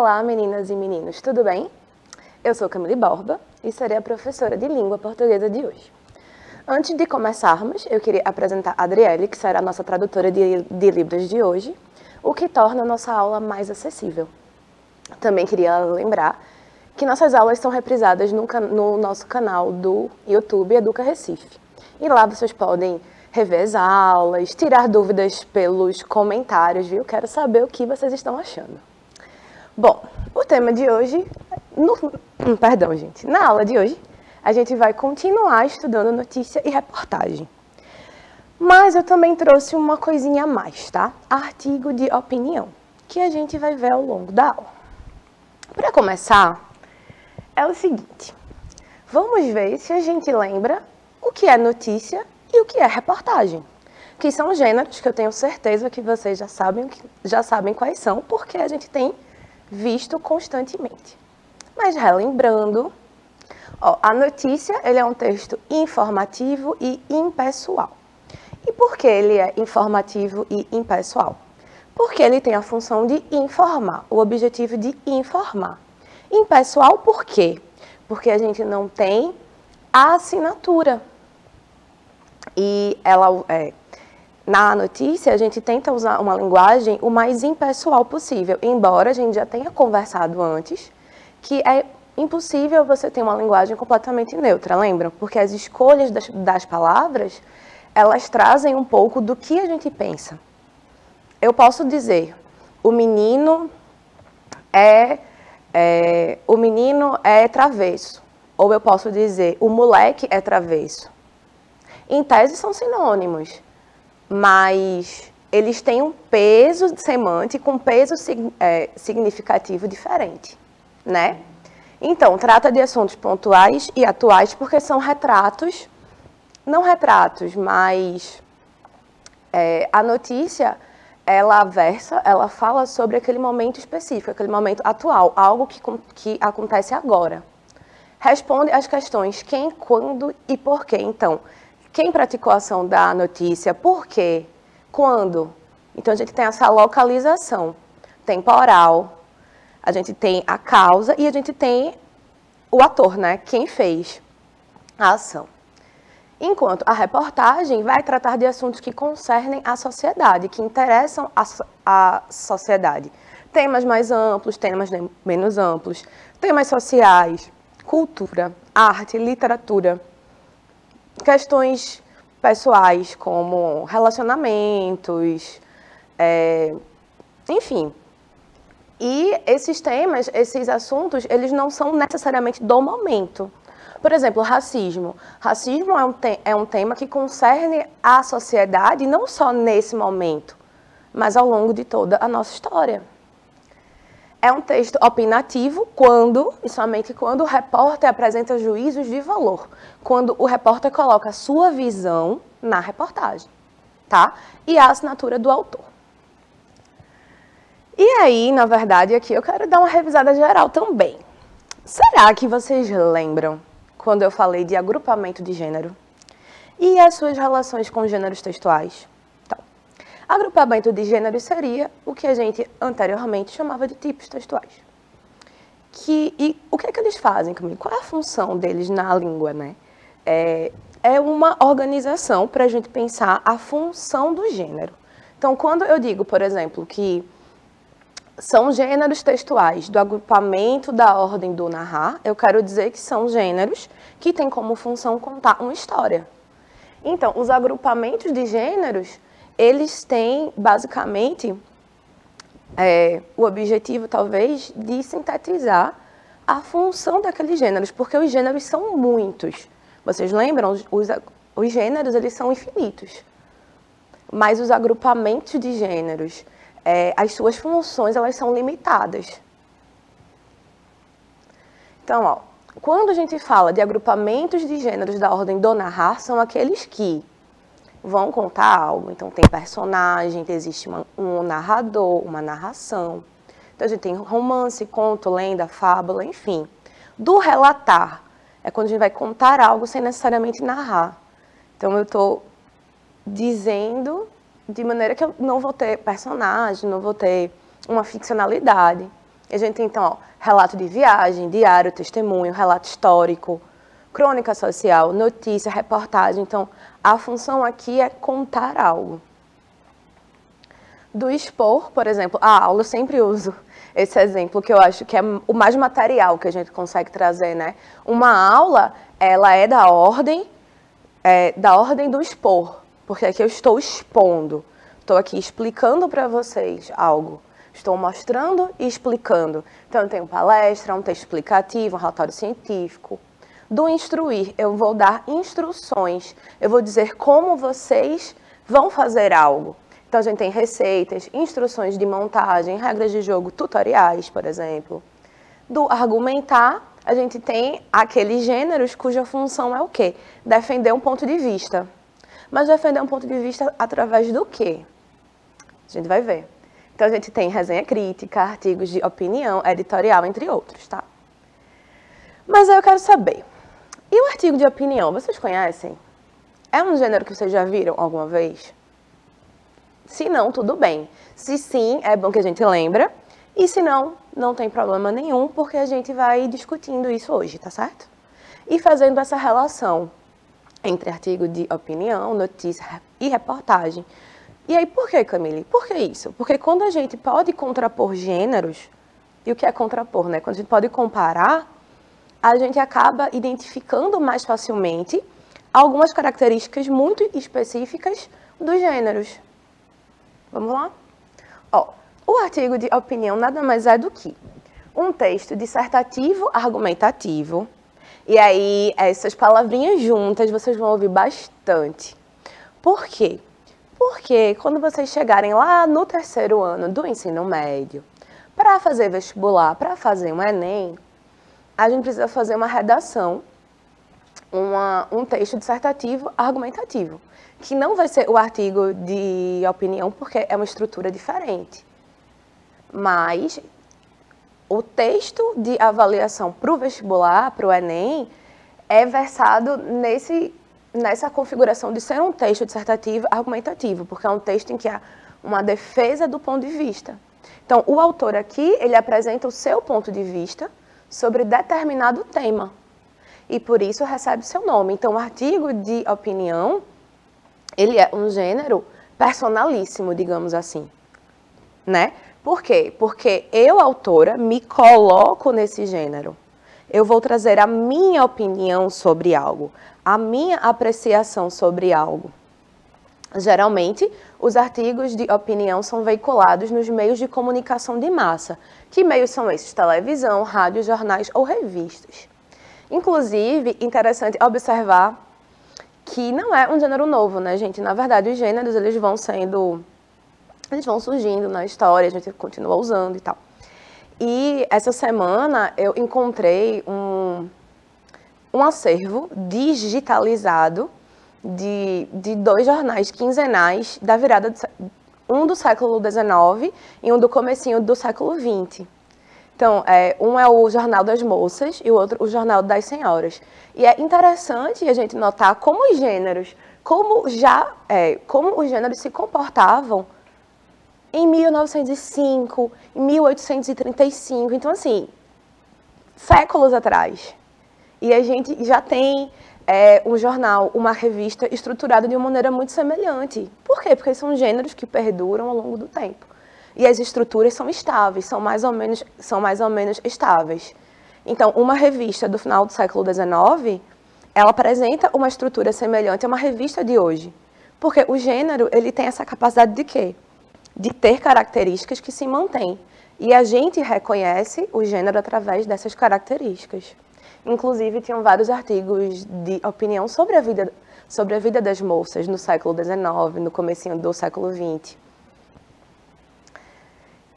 Olá, meninas e meninos, tudo bem? Eu sou Camille Borba e serei a professora de língua portuguesa de hoje. Antes de começarmos, eu queria apresentar a Adriele, que será a nossa tradutora de livros de hoje, o que torna a nossa aula mais acessível. Também queria lembrar que nossas aulas são reprisadas no nosso canal do YouTube Educa Recife. E lá vocês podem rever as aulas, tirar dúvidas pelos comentários, viu? Quero saber o que vocês estão achando. Bom, o tema de hoje, na aula de hoje, a gente vai continuar estudando notícia e reportagem. Mas eu também trouxe uma coisinha a mais, tá? Artigo de opinião, que a gente vai ver ao longo da aula. Para começar, é o seguinte, vamos ver se a gente lembra o que é notícia e o que é reportagem, que são gêneros que eu tenho certeza que vocês já sabem quais são, porque a gente tem visto constantemente. Mas relembrando, a notícia ele é um texto informativo e impessoal. E por que ele é informativo e impessoal? Porque ele tem a função de informar, o objetivo de informar. Impessoal por quê? Porque a gente não tem a assinatura. E na notícia, a gente tenta usar uma linguagem o mais impessoal possível, embora a gente já tenha conversado antes, que é impossível você ter uma linguagem completamente neutra, lembram? Porque as escolhas das palavras, elas trazem um pouco do que a gente pensa. Eu posso dizer, o menino é travesso, ou eu posso dizer, o moleque é travesso. Em tese são sinônimos, mas eles têm um peso semântico, um peso significativo diferente, né? Então, trata de assuntos pontuais e atuais porque são retratos, não retratos, mas a notícia, ela fala sobre aquele momento específico, aquele momento atual, algo que acontece agora. Responde às questões quem, quando e por quê. Então, quem praticou a ação da notícia, por quê, quando. Então, a gente tem essa localização temporal, a gente tem a causa e a gente tem o ator, né? Quem fez a ação. Enquanto a reportagem vai tratar de assuntos que concernem a sociedade, que interessam a sociedade. Temas mais amplos, temas menos amplos, temas sociais, cultura, arte, literatura, questões pessoais como relacionamentos, enfim. E esses temas, esses assuntos, eles não são necessariamente do momento. Por exemplo, racismo. Racismo é um tema que concerne a sociedade não só nesse momento, mas ao longo de toda a nossa história. É um texto opinativo quando, e somente quando, o repórter apresenta juízos de valor. Quando o repórter coloca a sua visão na reportagem, tá? E a assinatura do autor. E aí, na verdade, aqui eu quero dar uma revisada geral também. Será que vocês lembram quando eu falei de agrupamento de gênero e as suas relações com gêneros textuais? Então, agrupamento de gênero seria o que a gente anteriormente chamava de tipos textuais. E o que é que eles fazem comigo? Qual é a função deles na língua, né? É uma organização para a gente pensar a função do gênero. Então, quando eu digo, por exemplo, que são gêneros textuais do agrupamento da ordem do narrar, eu quero dizer que são gêneros que têm como função contar uma história. Então, os agrupamentos de gêneros, eles têm, basicamente, o objetivo, talvez, de sintetizar a função daqueles gêneros, porque os gêneros são muitos. Vocês lembram? Os gêneros, eles são infinitos. Mas os agrupamentos de gêneros, as suas funções, elas são limitadas. Então, quando a gente fala de agrupamentos de gêneros da ordem do narrar, são aqueles que vão contar algo. Então, tem personagem, existe um narrador, uma narração. Então, a gente tem romance, conto, lenda, fábula, enfim. Do relatar, é quando a gente vai contar algo sem necessariamente narrar. Então, eu estou dizendo de maneira que eu não vou ter personagem, não vou ter uma ficcionalidade. E a gente tem, então, ó, relato de viagem, diário, testemunho, relato histórico, crônica social, notícia, reportagem. Então, a função aqui é contar algo. Do expor, por exemplo, a aula, eu sempre uso esse exemplo, que eu acho que é o mais material que a gente consegue trazer, né? Uma aula, ela é da ordem do expor, porque aqui eu estou expondo, estou aqui explicando para vocês algo, estou mostrando e explicando. Então, eu tenho palestra, um texto explicativo, um relatório científico. Do instruir, eu vou dar instruções, eu vou dizer como vocês vão fazer algo. Então, a gente tem receitas, instruções de montagem, regras de jogo, tutoriais, por exemplo. Do argumentar, a gente tem aqueles gêneros cuja função é o quê? Defender um ponto de vista. Mas defender um ponto de vista através do quê? A gente vai ver. Então, a gente tem resenha crítica, artigos de opinião, editorial, entre outros, tá? Mas aí eu quero saber, e o artigo de opinião, vocês conhecem? É um gênero que vocês já viram alguma vez? Se não, tudo bem. Se sim, é bom que a gente lembra. E se não, não tem problema nenhum, porque a gente vai discutindo isso hoje, tá certo? E fazendo essa relação entre artigo de opinião, notícia e reportagem. E aí, por que, Camille? Por que isso? Porque quando a gente pode contrapor gêneros, e o que é contrapor, né? Quando a gente pode comparar, a gente acaba identificando mais facilmente algumas características muito específicas dos gêneros. Vamos lá? Ó, o artigo de opinião nada mais é do que um texto dissertativo argumentativo. E aí, essas palavrinhas juntas vocês vão ouvir bastante. Por quê? Porque quando vocês chegarem lá no 3º ano do ensino médio, para fazer vestibular, para fazer um Enem, a gente precisa fazer uma redação, um texto dissertativo argumentativo, que não vai ser o artigo de opinião, porque é uma estrutura diferente. Mas o texto de avaliação para o vestibular, para o Enem, é versado nessa configuração de ser um texto dissertativo argumentativo, porque é um texto em que há uma defesa do ponto de vista. Então, o autor aqui, ele apresenta o seu ponto de vista sobre determinado tema, e por isso recebe seu nome. Então, o artigo de opinião, ele é um gênero personalíssimo, digamos assim, né? Por quê? Porque eu, autora, me coloco nesse gênero. Eu vou trazer a minha opinião sobre algo, a minha apreciação sobre algo. Geralmente, os artigos de opinião são veiculados nos meios de comunicação de massa. Que meios são esses? Televisão, rádio, jornais ou revistas. Inclusive, interessante observar que não é um gênero novo, né, gente? Na verdade, os gêneros, eles vão surgindo na história, a gente continua usando e tal. E essa semana eu encontrei um acervo digitalizado de 2 jornais quinzenais da virada, um do século XIX e um do comecinho do século XX. Então, um é o Jornal das Moças e o outro o Jornal das Senhoras. E é interessante a gente notar como os gêneros, como os gêneros se comportavam em 1905, em 1835, então assim, séculos atrás. E a gente já tem um jornal, uma revista estruturada de uma maneira muito semelhante. Por quê? Porque são gêneros que perduram ao longo do tempo. E as estruturas são estáveis, são mais ou menos estáveis. Então, uma revista do final do século XIX, ela apresenta uma estrutura semelhante a uma revista de hoje. Porque o gênero, ele tem essa capacidade de quê? De ter características que se mantêm. E a gente reconhece o gênero através dessas características. Inclusive, tinham vários artigos de opinião sobre a vida das moças no século XIX, no comecinho do século XX.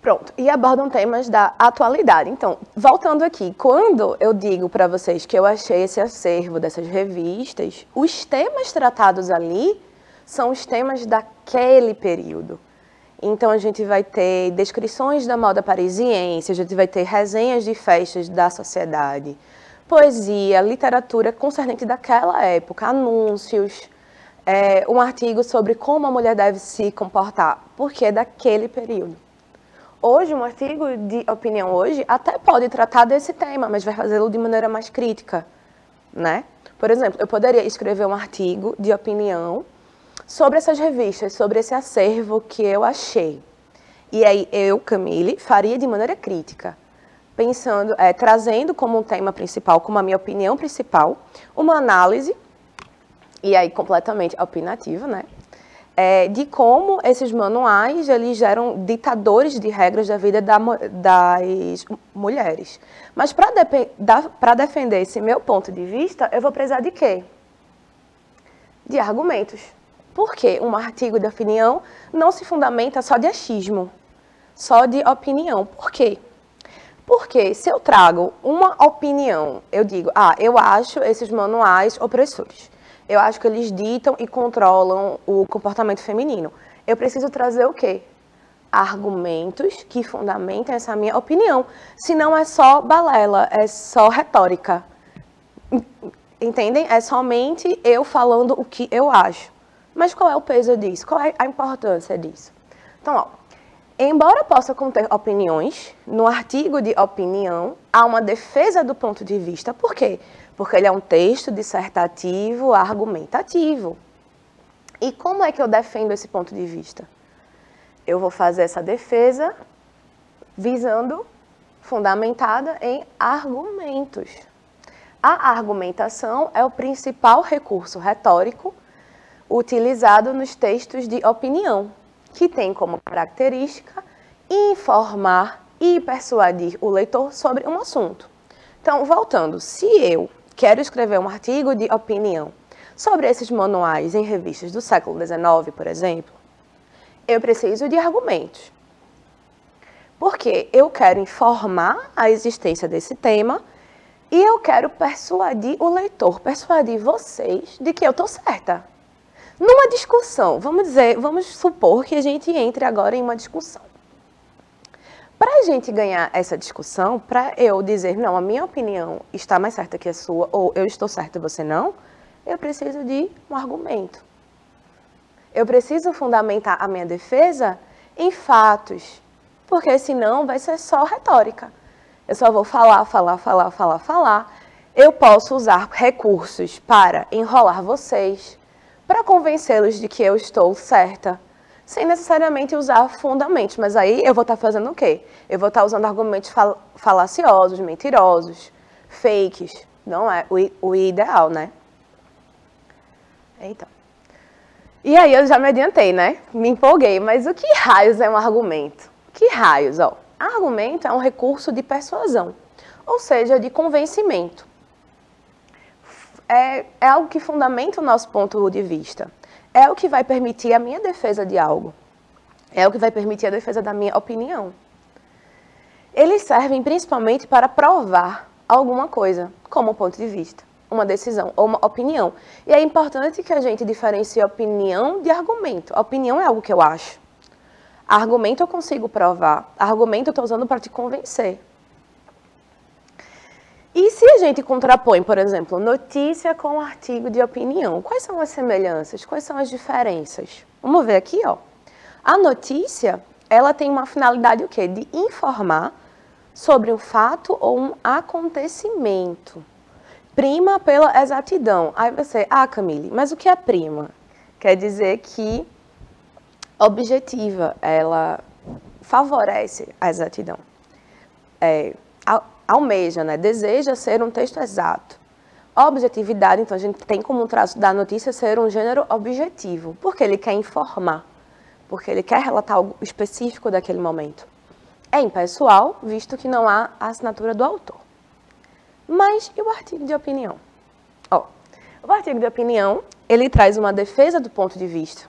Pronto, e abordam temas da atualidade. Então, voltando aqui, quando eu digo para vocês que eu achei esse acervo dessas revistas, os temas tratados ali são os temas daquele período. Então, a gente vai ter descrições da moda parisiense, a gente vai ter resenhas de festas da sociedade, poesia, literatura concernente daquela época, anúncios, um artigo sobre como a mulher deve se comportar, porque é daquele período. Hoje, um artigo de opinião hoje até pode tratar desse tema, mas vai fazê-lo de maneira mais crítica, né? Por exemplo, eu poderia escrever um artigo de opinião sobre essas revistas, sobre esse acervo que eu achei. E aí eu, Camille, faria de maneira crítica, pensando, trazendo como um tema principal, como a minha opinião principal, uma análise, e aí completamente opinativa, né? De como esses manuais eles geram ditadores de regras da vida das mulheres. Mas para defender esse meu ponto de vista, eu vou precisar de quê? De argumentos. Porque um artigo de opinião não se fundamenta só de achismo, só de opinião. Por quê? Porque se eu trago uma opinião, eu digo, eu acho esses manuais opressores. Eu acho que eles ditam e controlam o comportamento feminino. Eu preciso trazer o quê? Argumentos que fundamentem essa minha opinião. Senão é só balela, é só retórica. Entendem? É somente eu falando o que eu acho. Mas qual é o peso disso? Qual é a importância disso? Então, embora possa conter opiniões, no artigo de opinião há uma defesa do ponto de vista. Por quê? Porque ele é um texto dissertativo, argumentativo. E como é que eu defendo esse ponto de vista? Eu vou fazer essa defesa visando, fundamentada em argumentos. A argumentação é o principal recurso retórico utilizado nos textos de opinião, que tem como característica informar e persuadir o leitor sobre um assunto. Então, voltando, se eu quero escrever um artigo de opinião sobre esses manuais em revistas do século XIX, por exemplo, eu preciso de argumentos. Porque eu quero informar a existência desse tema e eu quero persuadir o leitor, persuadir vocês de que eu estou certa. Numa discussão, vamos supor que a gente entre agora em uma discussão. Para a gente ganhar essa discussão, para eu dizer, não, a minha opinião está mais certa que a sua, ou eu estou certa e você não, eu preciso de um argumento. Eu preciso fundamentar a minha defesa em fatos, porque senão vai ser só retórica. Eu só vou falar. Eu posso usar recursos para enrolar vocês, para convencê-los de que eu estou certa, sem necessariamente usar fundamentos. Mas aí eu vou estar fazendo o quê? Eu vou estar usando argumentos falaciosos, mentirosos, fakes. Não é o ideal, né? Então. E aí eu já me adiantei, né? Me empolguei. Mas o que raios é um argumento? Que raios? Argumento é um recurso de persuasão, ou seja, de convencimento. É algo que fundamenta o nosso ponto de vista. É o que vai permitir a minha defesa de algo. É o que vai permitir a defesa da minha opinião. Eles servem principalmente para provar alguma coisa, como um ponto de vista, uma decisão ou uma opinião. E é importante que a gente diferencie opinião de argumento. A opinião é algo que eu acho. Argumento eu consigo provar. Argumento eu estou usando para te convencer. E se a gente contrapõe, por exemplo, notícia com artigo de opinião, quais são as semelhanças? Quais são as diferenças? Vamos ver aqui, ó. A notícia, ela tem uma finalidade o quê? De informar sobre um fato ou um acontecimento. Prima pela exatidão. Aí você, Camille, mas o que é prima? Quer dizer que objetiva, ela favorece a exatidão. Almeja, né? Deseja ser um texto exato. Objetividade, então, a gente tem como um traço da notícia ser um gênero objetivo, porque ele quer informar, porque ele quer relatar algo específico daquele momento. É impessoal, visto que não há a assinatura do autor. Mas e o artigo de opinião? O artigo de opinião, ele traz uma defesa do ponto de vista.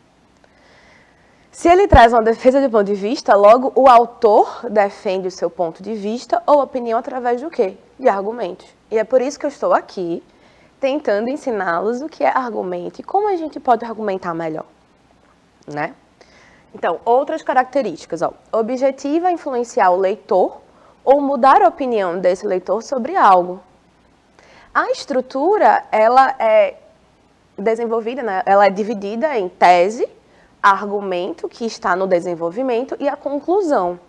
Se ele traz uma defesa do ponto de vista, logo o autor defende o seu ponto de vista ou opinião através do quê? De argumentos. E é por isso que eu estou aqui tentando ensiná-los o que é argumento e como a gente pode argumentar melhor, né? Então, outras características. Objetiva é influenciar o leitor ou mudar a opinião desse leitor sobre algo. A estrutura, ela é desenvolvida, né? Ela é dividida em tese, argumento, que está no desenvolvimento, e a conclusão.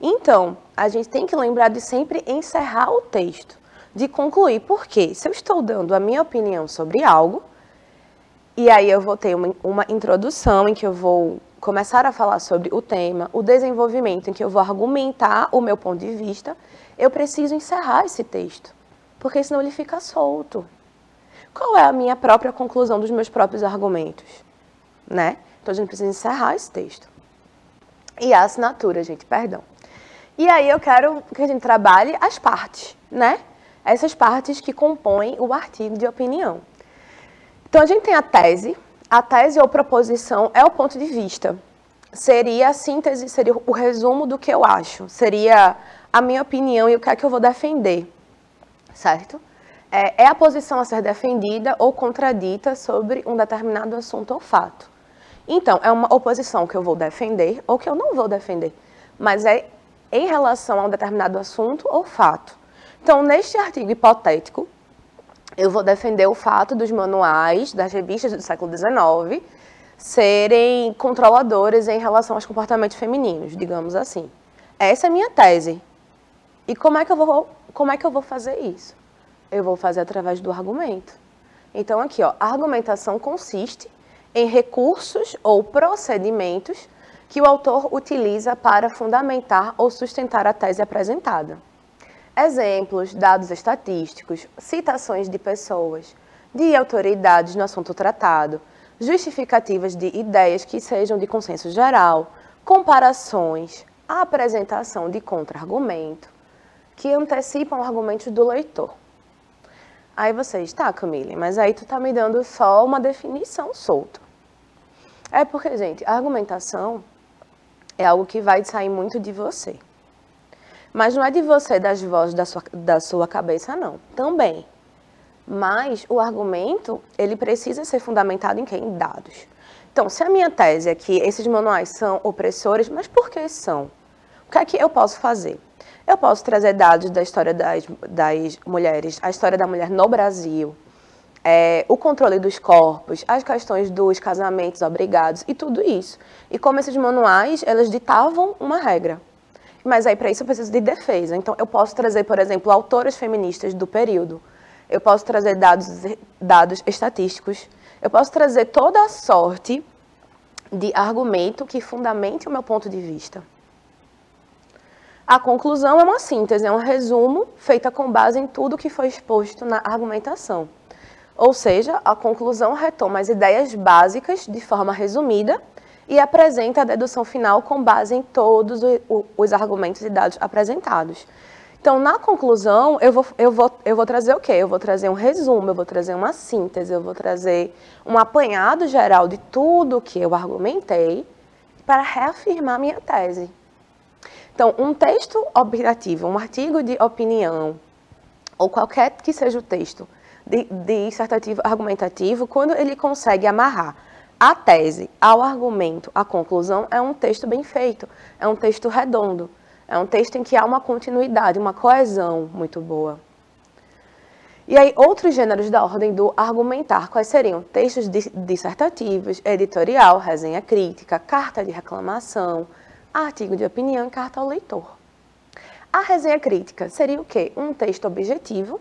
Então, a gente tem que lembrar de sempre encerrar o texto, de concluir, porque se eu estou dando a minha opinião sobre algo, e aí eu vou ter uma introdução em que eu vou começar a falar sobre o tema, o desenvolvimento em que eu vou argumentar o meu ponto de vista, eu preciso encerrar esse texto, porque senão ele fica solto. Qual é a minha própria conclusão dos meus próprios argumentos? Né? Então a gente precisa encerrar esse texto. E a assinatura, gente, perdão. E aí eu quero que a gente trabalhe as partes, né? Essas partes que compõem o artigo de opinião. Então a gente tem a tese ou proposição é o ponto de vista. Seria a síntese, seria o resumo do que eu acho, seria a minha opinião e o que é que eu vou defender, certo? É a posição a ser defendida ou contradita sobre um determinado assunto ou fato. Então, é uma oposição que eu vou defender ou que eu não vou defender, mas é em relação a um determinado assunto ou fato. Então, neste artigo hipotético, eu vou defender o fato dos manuais das revistas do século XIX serem controladores em relação aos comportamentos femininos, digamos assim. Essa é a minha tese. E como é que eu vou fazer isso? Eu vou fazer através do argumento. Então, aqui, ó, a argumentação consiste em recursos ou procedimentos que o autor utiliza para fundamentar ou sustentar a tese apresentada. Exemplos, dados estatísticos, citações de pessoas, de autoridades no assunto tratado, justificativas de ideias que sejam de consenso geral, comparações, a apresentação de contra-argumento, que antecipam argumentos do leitor. Aí vocês, tá, Camille, mas aí tu tá me dando só uma definição solta. É porque, gente, a argumentação é algo que vai sair muito de você. Mas não é de você, das vozes da sua cabeça, não. Também. Mas o argumento, ele precisa ser fundamentado em quê? Em dados. Então, se a minha tese é que esses manuais são opressores, mas por que são? O que é que eu posso fazer? Eu posso trazer dados da história das mulheres, a história da mulher no Brasil, o controle dos corpos, as questões dos casamentos obrigados e tudo isso. E como esses manuais, elas ditavam uma regra. Mas aí, para isso, eu preciso de defesa. Então, eu posso trazer, por exemplo, autoras feministas do período. Eu posso trazer dados estatísticos. Eu posso trazer toda a sorte de argumento que fundamente o meu ponto de vista. A conclusão é uma síntese, é um resumo feita com base em tudo que foi exposto na argumentação. Ou seja, a conclusão retoma as ideias básicas de forma resumida e apresenta a dedução final com base em todos os argumentos e dados apresentados. Então, na conclusão, eu vou trazer o quê? Eu vou trazer um resumo, eu vou trazer uma síntese, eu vou trazer um apanhado geral de tudo que eu argumentei para reafirmar minha tese. Então, um texto opinativo, um artigo de opinião, ou qualquer que seja o texto dissertativo, argumentativo, quando ele consegue amarrar a tese ao argumento, à conclusão, é um texto bem feito, é um texto redondo, é um texto em que há uma continuidade, uma coesão muito boa. E aí, outros gêneros da ordem do argumentar, quais seriam? Textos dissertativos, editorial, resenha crítica, carta de reclamação, artigo de opinião e carta ao leitor. A resenha crítica seria o quê? Um texto objetivo,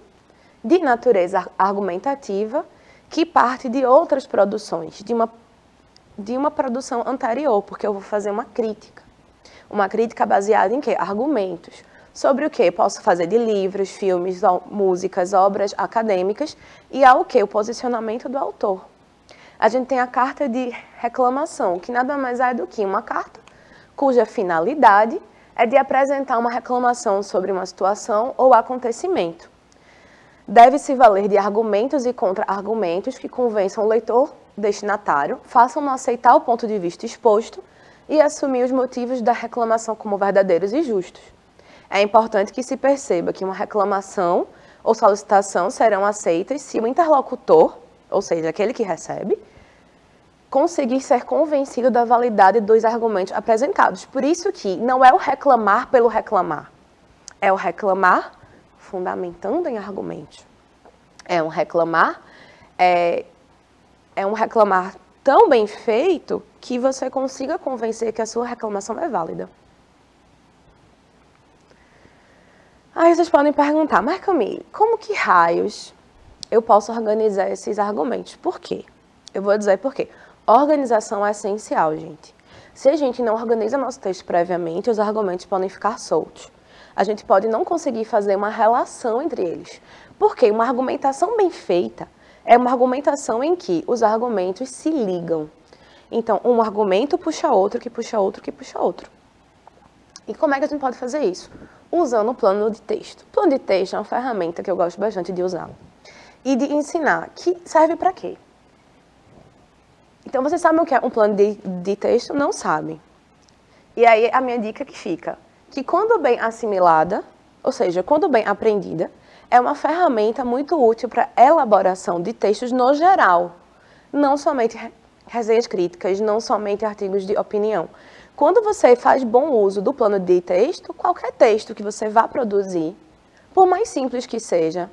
de natureza argumentativa, que parte de outras produções, de uma produção anterior, porque eu vou fazer uma crítica. Uma crítica baseada em quê? Argumentos. Sobre o que? Posso fazer de livros, filmes, músicas, obras acadêmicas e ao quê? O posicionamento do autor. A gente tem a carta de reclamação, que nada mais é do que uma carta cuja finalidade é de apresentar uma reclamação sobre uma situação ou acontecimento. Deve-se valer de argumentos e contra-argumentos que convençam o leitor destinatário, façam-no aceitar o ponto de vista exposto e assumir os motivos da reclamação como verdadeiros e justos. É importante que se perceba que uma reclamação ou solicitação serão aceitas se o interlocutor, ou seja, aquele que recebe, conseguir ser convencido da validade dos argumentos apresentados. Por isso que não é o reclamar pelo reclamar, é o reclamar fundamentando em argumentos. É um reclamar tão bem feito que você consiga convencer que a sua reclamação é válida. Aí vocês podem perguntar, mas Camille, como que raios eu posso organizar esses argumentos? Por quê? Eu vou dizer por quê. Organização é essencial, gente. Se a gente não organiza nosso texto previamente, os argumentos podem ficar soltos. A gente pode não conseguir fazer uma relação entre eles. Porque uma argumentação bem feita é uma argumentação em que os argumentos se ligam. Então, um argumento puxa outro, que puxa outro, que puxa outro. E como é que a gente pode fazer isso? Usando o plano de texto. O plano de texto é uma ferramenta que eu gosto bastante de usar. E de ensinar, que serve para quê? Então, vocês sabem o que é um plano de texto? Não sabem. E aí, a minha dica que fica, que quando bem assimilada, ou seja, quando bem aprendida, é uma ferramenta muito útil para elaboração de textos no geral. Não somente resenhas críticas, não somente artigos de opinião. Quando você faz bom uso do plano de texto, qualquer texto que você vá produzir, por mais simples que seja,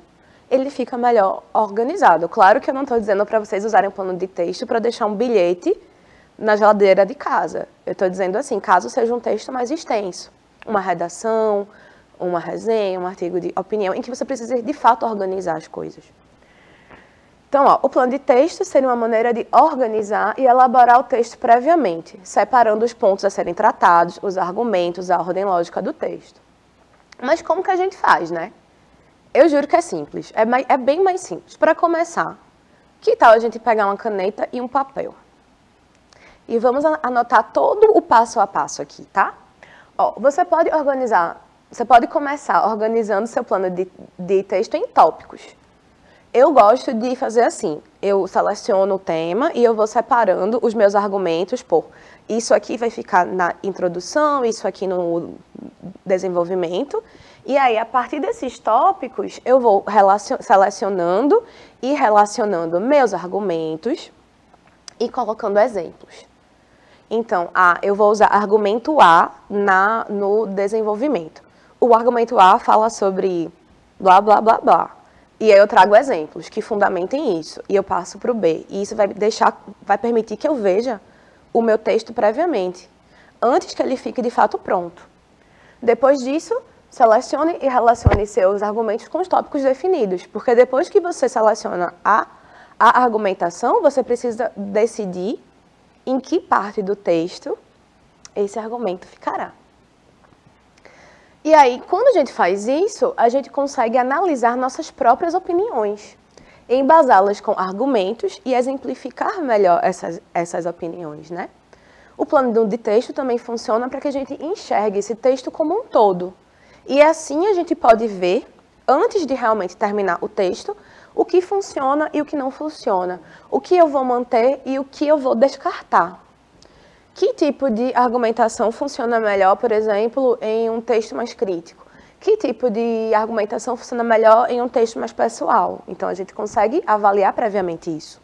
ele fica melhor organizado. Claro que eu não estou dizendo para vocês usarem o plano de texto para deixar um bilhete na geladeira de casa. Eu estou dizendo assim, caso seja um texto mais extenso, uma redação, uma resenha, um artigo de opinião, em que você precisa de fato organizar as coisas. Então, ó, o plano de texto seria uma maneira de organizar e elaborar o texto previamente, separando os pontos a serem tratados, os argumentos, a ordem lógica do texto. Mas como que a gente faz, né? Eu juro que é simples, é bem mais simples. Para começar, que tal a gente pegar uma caneta e um papel? E vamos anotar todo o passo a passo aqui, tá? Ó, você pode começar organizando seu plano de texto em tópicos. Eu gosto de fazer assim, eu seleciono o tema e eu vou separando os meus argumentos por isso aqui vai ficar na introdução, isso aqui no desenvolvimento. E aí, a partir desses tópicos, eu vou selecionando e relacionando meus argumentos e colocando exemplos. Então, eu vou usar argumento A no desenvolvimento. O argumento A fala sobre blá, blá, blá, blá. E aí eu trago exemplos que fundamentem isso. E eu passo para o B. E isso vai permitir que eu veja o meu texto previamente, antes que ele fique de fato pronto. Depois disso, selecione e relacione seus argumentos com os tópicos definidos. Porque depois que você seleciona a argumentação, você precisa decidir em que parte do texto esse argumento ficará. E aí, quando a gente faz isso, a gente consegue analisar nossas próprias opiniões, embasá-las com argumentos e exemplificar melhor essas opiniões, né? O plano de texto também funciona para que a gente enxergue esse texto como um todo. E assim a gente pode ver, antes de realmente terminar o texto, o que funciona e o que não funciona, o que eu vou manter e o que eu vou descartar. Que tipo de argumentação funciona melhor, por exemplo, em um texto mais crítico? Que tipo de argumentação funciona melhor em um texto mais pessoal? Então, a gente consegue avaliar previamente isso.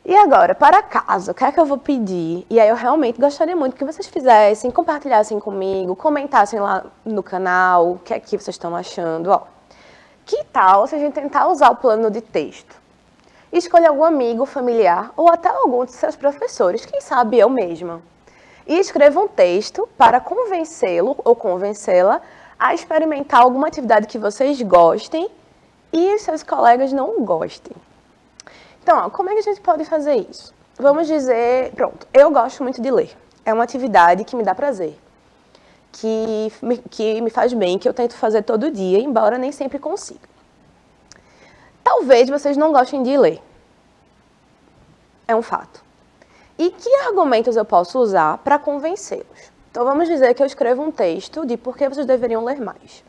E agora, para casa, o que é que eu vou pedir? E aí eu realmente gostaria muito que vocês fizessem, compartilhassem comigo, comentassem lá no canal o que é que vocês estão achando. Ó, que tal se a gente tentar usar o plano de texto? Escolha algum amigo, familiar ou até algum de seus professores, quem sabe eu mesma. E escreva um texto para convencê-lo ou convencê-la a experimentar alguma atividade que vocês gostem e os seus colegas não gostem. Então, ó, como é que a gente pode fazer isso? Vamos dizer, pronto, eu gosto muito de ler. É uma atividade que me dá prazer, que me faz bem, que eu tento fazer todo dia, embora nem sempre consiga. Talvez vocês não gostem de ler. É um fato. E que argumentos eu posso usar para convencê-los? Então, vamos dizer que eu escrevo um texto de por que vocês deveriam ler mais.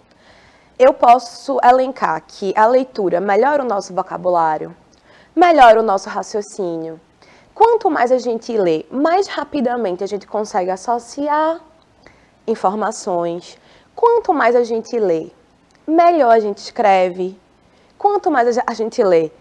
Eu posso elencar que a leitura melhora o nosso vocabulário, melhora o nosso raciocínio. Quanto mais a gente lê, mais rapidamente a gente consegue associar informações. Quanto mais a gente lê, melhor a gente escreve. Quanto mais a gente lê,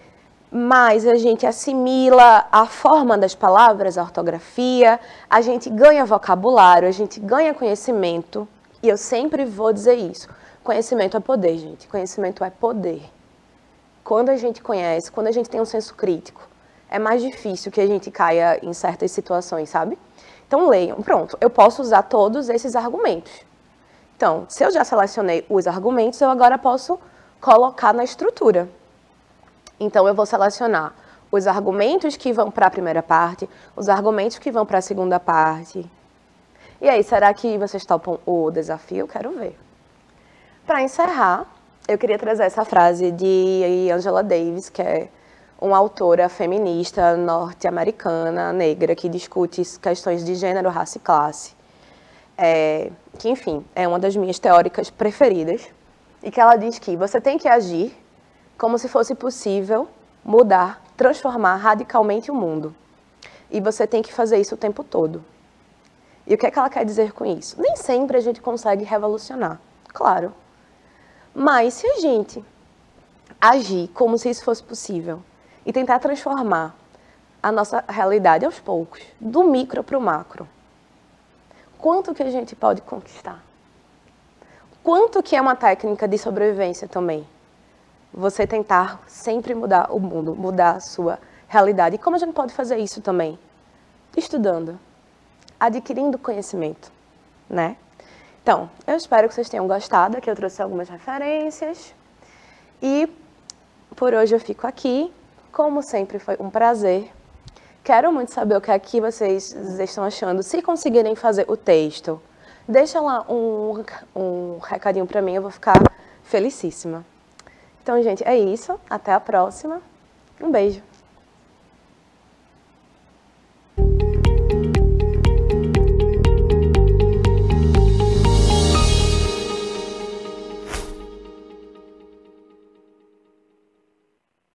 mais a gente assimila a forma das palavras, a ortografia, a gente ganha vocabulário, a gente ganha conhecimento. E eu sempre vou dizer isso. Conhecimento é poder, gente. Conhecimento é poder. Quando a gente conhece, quando a gente tem um senso crítico, é mais difícil que a gente caia em certas situações, sabe? Então leiam. Pronto, eu posso usar todos esses argumentos. Então, se eu já selecionei os argumentos, eu agora posso colocar na estrutura. Então, eu vou selecionar os argumentos que vão para a primeira parte, os argumentos que vão para a segunda parte. E aí, será que vocês topam o desafio? Quero ver. Para encerrar, eu queria trazer essa frase de Angela Davis, que é uma autora feminista norte-americana, negra, que discute questões de gênero, raça e classe. Que, enfim, é uma das minhas teóricas preferidas. E que ela diz que você tem que agir como se fosse possível mudar, transformar radicalmente o mundo. E você tem que fazer isso o tempo todo. E o que é que ela quer dizer com isso? Nem sempre a gente consegue revolucionar, claro. Mas se a gente agir como se isso fosse possível e tentar transformar a nossa realidade aos poucos, do micro para o macro, quanto que a gente pode conquistar? Quanto que é uma técnica de sobrevivência também? Você tentar sempre mudar o mundo, mudar a sua realidade. E como a gente pode fazer isso também? Estudando, adquirindo conhecimento, né? Então, eu espero que vocês tenham gostado, que eu trouxe algumas referências. E por hoje eu fico aqui. Como sempre, foi um prazer. Quero muito saber o que é que vocês estão achando. Se conseguirem fazer o texto, deixa lá um recadinho para mim, eu vou ficar felicíssima. Então, gente, é isso. Até a próxima. Um beijo.